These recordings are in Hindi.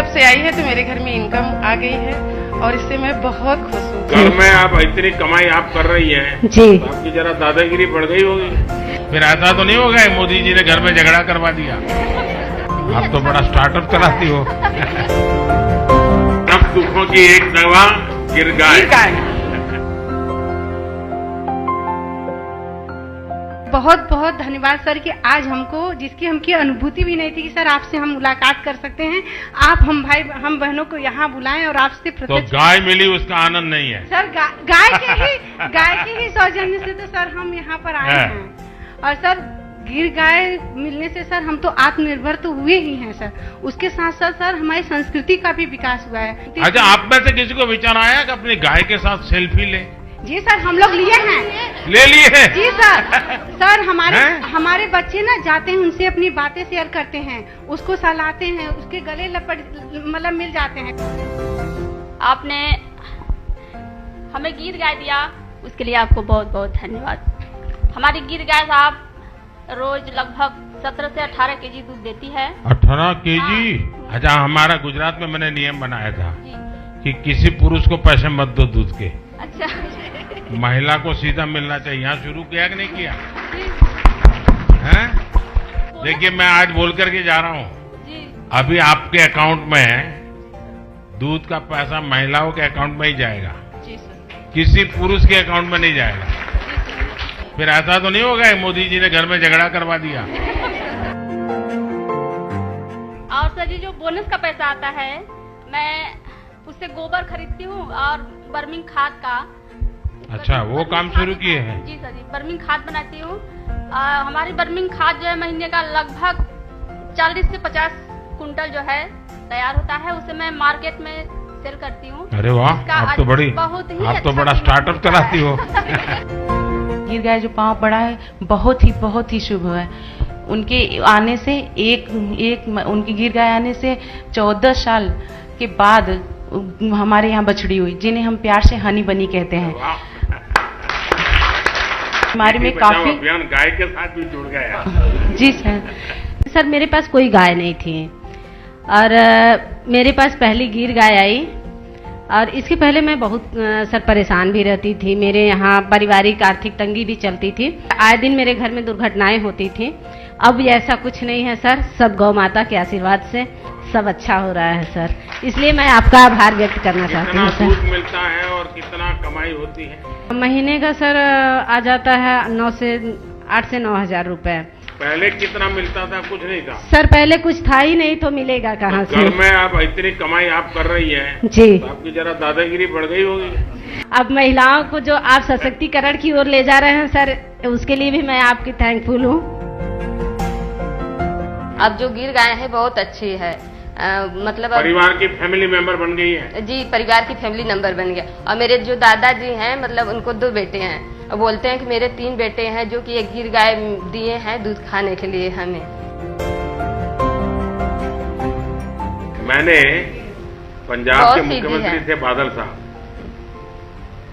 जब से आई है तो मेरे घर में इनकम आ गई है और इससे मैं बहुत खुश हूँ। घर में आप इतनी कमाई आप कर रही हैं जी, तो आपकी जरा दादागिरी बढ़ गई होगी। फिर ऐसा तो नहीं होगा मोदी जी ने घर में झगड़ा करवा दिया? आप तो बड़ा स्टार्टअप चलाती हो। सब दुखों की एक दवा गिर गाय। बहुत बहुत धन्यवाद सर कि आज हमको जिसकी हमकी अनुभूति भी नहीं थी कि सर आपसे हम मुलाकात कर सकते हैं, आप हम बहनों को यहाँ बुलाएं और आपसे प्रत्यक्ष। तो गाय मिली उसका आनंद नहीं है सर गाय के ही सौजन्य से तो सर हम यहाँ पर आए हैं। और सर गिर गाय मिलने से सर हम तो आत्मनिर्भर तो हुए ही हैं सर, उसके साथ साथ सर हमारी संस्कृति का भी विकास हुआ है। अच्छा, आप में से किसी को विचार आया कि अपनी गाय के साथ सेल्फी ले? जी सर, हम लोग लिए हैं। ले लिए हैं? जी सर। सर हमारे बच्चे ना जाते हैं, उनसे अपनी बातें शेयर करते हैं, उसको सहलाते हैं, उसके गले मतलब मिल जाते हैं। आपने हमें गिर गाय दिया, उसके लिए आपको बहुत बहुत धन्यवाद। हमारी गिर गाय साहब रोज लगभग 17 से 18 केजी दूध देती है। 18 केजी? अच्छा, हमारा गुजरात में मैंने नियम बनाया था कि किसी पुरुष को पैसे मत दो दूध के। अच्छा, महिला को सीधा मिलना चाहिए। यहाँ शुरू किया कि नहीं किया? हैं? देखिए, मैं आज बोल करके जा रहा हूँ, अभी आपके अकाउंट में दूध का पैसा महिलाओं के अकाउंट में ही जाएगा, किसी पुरुष के अकाउंट में नहीं जाएगा। फिर ऐसा तो नहीं होगा मोदी जी ने घर में झगड़ा करवा दिया? और सर जी, जो बोनस का पैसा आता है, मैं उससे गोबर खरीदती हूँ और बर्मिंग खाद का। अच्छा, वो काम शुरू किए हैं? जी सर जी, बर्मिंग खाद बनाती हूँ। हमारी बर्मिंग खाद जो है महीने का लगभग 40 से 50 कुंटल जो है तैयार होता है, उसे मैं मार्केट में सेल करती हूँ। अरे वाह, आप तो बड़ा स्टार्टअप चलाती हो। गिर गाय जो पाँव पड़ा है बहुत ही शुभ है। उनके आने से उनकी गिर गाय आने से 14 साल के बाद हमारे यहाँ बछड़ी हुई, जिन्हें हम प्यार से हनी बनी कहते हैं। हमारे में काफी अभियान गाय के साथ भी जुड़ गया। जी सर। सर मेरे पास कोई गाय नहीं थी और मेरे पास पहली गिर गाय आई, और इसके पहले मैं बहुत सर परेशान भी रहती थी। मेरे यहाँ पारिवारिक आर्थिक तंगी भी चलती थी, आए दिन मेरे घर में दुर्घटनाएं होती थी। अब ऐसा कुछ नहीं है सर, सब गौ माता के आशीर्वाद से सब अच्छा हो रहा है सर, इसलिए मैं आपका आभार व्यक्त करना चाहती हूँ सर। दूध मिलता है और कितना कमाई होती है? महीने का सर आ जाता है 8 से 9 हजार रुपए। पहले कितना मिलता था? कुछ नहीं था सर, पहले कुछ था ही नहीं, तो मिलेगा कहाँ से? घर में आप इतनी कमाई आप कर रही हैं जी, तो आपकी जरा दादागिरी बढ़ गई होगी। अब महिलाओं को जो आप सशक्तिकरण की ओर ले जा रहे हैं सर, उसके लिए भी मैं आपकी थैंकफुल हूँ। अब जो गिर गाय है बहुत अच्छी है, मतलब परिवार की फैमिली मेंबर बन गई है। जी, परिवार की फैमिली नंबर बन गया। और मेरे जो दादाजी हैं, मतलब उनको 2 बेटे हैं, और बोलते हैं कि मेरे 3 बेटे हैं जो कि एक गिर गाय दिए हैं दूध खाने के लिए हमें। मैंने पंजाब के मुख्यमंत्री थे बादल साहब,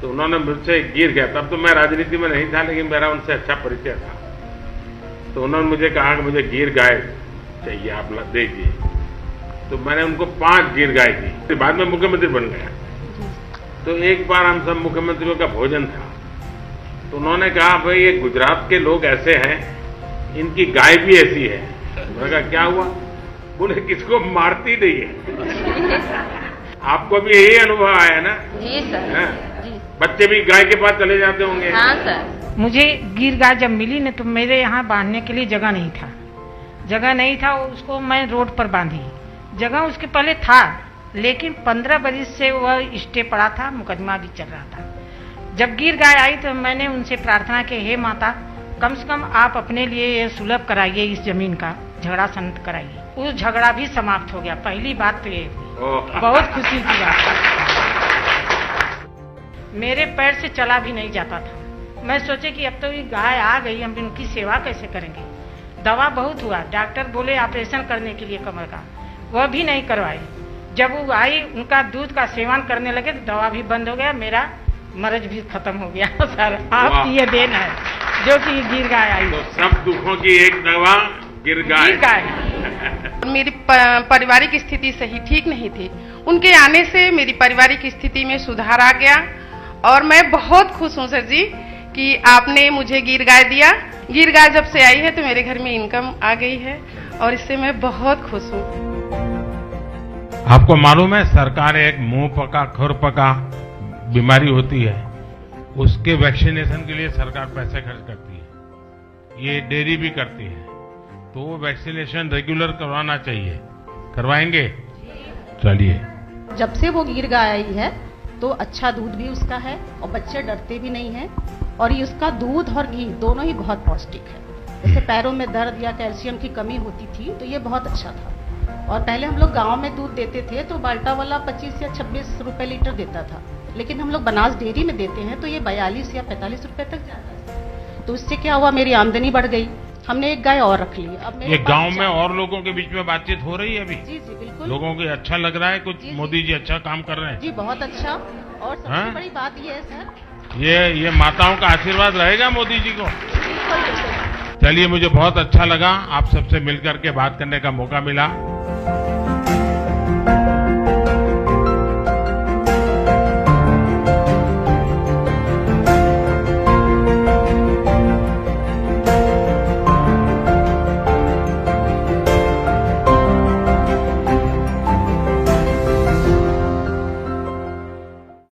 तो उन्होंने मुझसे गिर गया, तब तो मैं राजनीति में नहीं था, लेकिन मेरा उनसे अच्छा परिचय था। तो उन्होंने मुझे कहा कि मुझे गिर गाय चाहिए, आप दीजिए। तो मैंने उनको 5 गिर गाय दी। बाद में मुख्यमंत्री बन गया। तो एक बार हम सब मुख्यमंत्रियों का भोजन था, तो उन्होंने कहा, भाई ये गुजरात के लोग ऐसे हैं, इनकी गाय भी ऐसी है। मैंने कहा क्या हुआ? बोले किसको मारती नहीं है। आपको भी यही अनुभव आया ना? जी सर। जी। बच्चे भी गाय के पास चले जाते होंगे? हाँ सर। मुझे गिर गाय जब मिली न, तो मेरे यहाँ बांधने के लिए जगह नहीं था, उसको मैं रोड पर बांधी। जगह उसके पहले था, लेकिन 15 बरस से वह स्टे पड़ा था, मुकदमा भी चल रहा था। जब गिर गाय आई तो मैंने उनसे प्रार्थना की, हे माता, कम से कम आप अपने लिए ये सुलभ कराइए, इस जमीन का झगड़ा शांत कराइए। उस झगड़ा भी समाप्त हो गया। पहली बात तो ये बहुत खुशी की बात। मेरे पैर से चला भी नहीं जाता था। मैं सोचे कि अब तो ये गाय आ गई, हम इनकी सेवा कैसे करेंगे। दवा बहुत हुआ, डॉक्टर बोले ऑपरेशन करने के लिए कमर का, वह भी नहीं करवाई। जब वो आई, उनका दूध का सेवन करने लगे तो दवा भी बंद हो गया, मेरा मर्ज भी खत्म हो गया। सर आपकी ये देन है जो कि गिर गाय आई। तो सब दुखों की एक दवा गिर गाय। मेरी पारिवारिक स्थिति सही ठीक नहीं थी। उनके आने से मेरी पारिवारिक स्थिति में सुधार आ गया और मैं बहुत खुश हूँ सर जी कि आपने मुझे गिर गाय दिया। गिर गाय जब से आई है तो मेरे घर में इनकम आ गई है और इससे मैं बहुत खुश हूँ। आपको मालूम है सरकार एक मुंह पका खुर पका बीमारी होती है, उसके वैक्सीनेशन के लिए सरकार पैसे खर्च करती है, ये डेयरी भी करती है, तो वो वैक्सीनेशन रेगुलर करवाना चाहिए। करवाएंगे? चलिए। जब से वो गिर गाय आई है तो अच्छा दूध भी उसका है और बच्चे डरते भी नहीं हैं और ये उसका दूध और घी दोनों ही बहुत पौष्टिक है। जैसे पैरों में दर्द या कैल्शियम की कमी होती थी तो ये बहुत अच्छा था। और पहले हम लोग गांव में दूध देते थे तो बाल्टा वाला 25 या 26 रुपए लीटर देता था, लेकिन हम लोग बनास डेयरी में देते हैं तो ये 42 या 45 रुपए तक जाता है। तो उससे क्या हुआ, मेरी आमदनी बढ़ गई। हमने एक गाय और रख ली। अब मेरे ये गांव में और लोगों के बीच में बातचीत हो रही है अभी? जी जी बिल्कुल। लोगों को अच्छा लग रहा है कुछ? जी, मोदी जी अच्छा काम कर रहे हैं जी, बहुत अच्छा। और सबसे बड़ी बात ये है सर, ये माताओं का आशीर्वाद रहेगा मोदी जी को। चलिए, मुझे बहुत अच्छा लगा आप सबसे मिलकर के बात करने का मौका मिला।